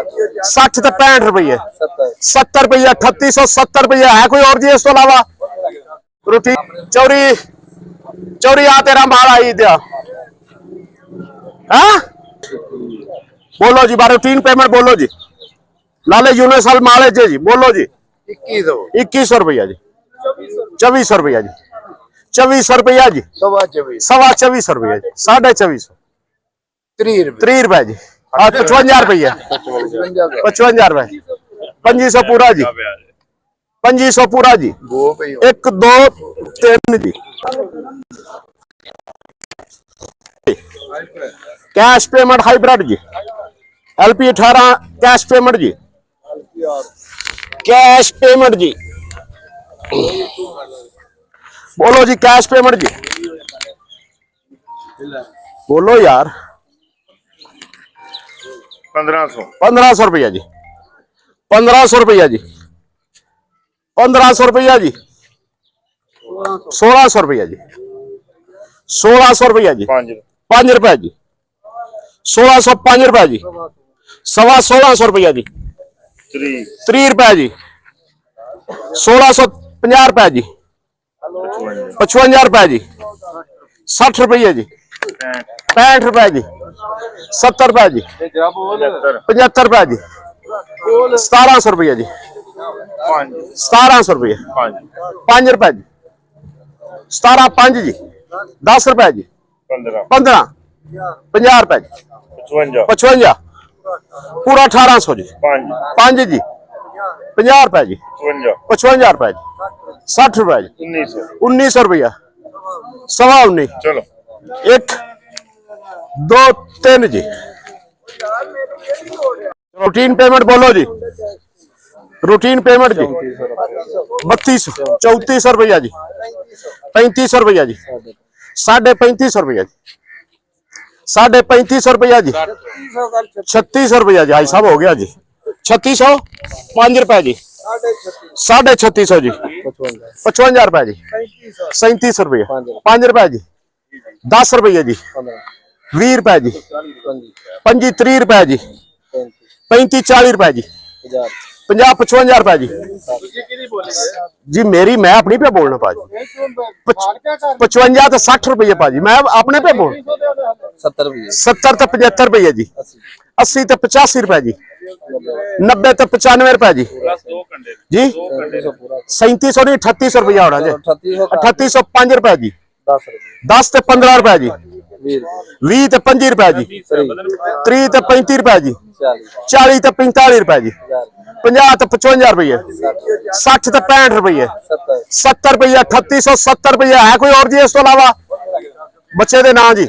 60 ਤੇ 65 रुपये 70 रुपये 3870 रुपये है कोई और जी इस तो अलावा रोटी चौरी चौरी आ तेरा माल आई दिया हाँ बोलो जी बार रूटीन पेमेंट बोलो जी लाले यूनिवर्सल माल है जी बोलो जी 2100 रुपया जी 2400 रुपया जी 2400 रुपया जी 2400 रुपया जी 2450 30 रुपए जी 55 रुपया 55 रुपए 2500 पूरा जी 2500 पूरा जी 1 2 3 जी कैश पेमेंट हाइब्रिड जी LP 18 कैश पेमेंट जी कैश पेमेंट जी बोलो जी कैश पेमेंट जी बोलो यार 1500 रुपया जी 1500 रुपया जी 1500 रुपया जी 1600 रुपया जी 1600 रुपया जी 5 रुपया जी 1605 रुपया जी 1650 रुपया जी 30 रुपया जी 1650 रुपया जी 55 रुपया जी 60 रुपये जी 65 रुपया जी 70 रुपया जी 75 रुपया जी 1700 रुपया जी 1700 रुपये 5 रुपया जी 17 5 जी 10 रुपया जी 15 50 रुपया जी 55 पूरा 1800 जी 5 जी 50 रुपया जी 55 रुपया जी 60 रुपया जी 1900 रुपया 19.25 चलो 1 2 3 जी रूटीन पेमेंट बोलो जी रूटीन पेमेंट जी 32 3400 रुपया जी 3500 रुपया जी 3550 रुपया जी 3550 रुपया जी 3600 रुपया जी भाई साहब हो गया जी 3600 5 रुपया जी 3650 जी 55 रुपया जी 3700 रुपया 5 रुपया जी 10 रुपये जी 20 रुपया जी 25 30 रुपया जी 35 40 रुपया जी 50 55 रुपया जी जी मेरी मैं अपनी पे बोलना पाजी 55 तो 60 रुपये पाजी मैं अपने पे बोल 70 तो 75 रुपये जी 80 तो 85 रुपया जी 90 तो 95 रुपया जी जी 3700 नहीं 3800 रुपया होना जी 3805 रुपया जी 10 तो 15 रुपया जी 20 तो 25 रुपया जी 30 तो 35 रुपया जी 40 तो 45 रुपया जी 50 तो 55 रुपये 60 तो 65 रुपये 70 रुपये 3870 रुपये है कोई और जी इस तो अलावा बच्चे दे ना जी।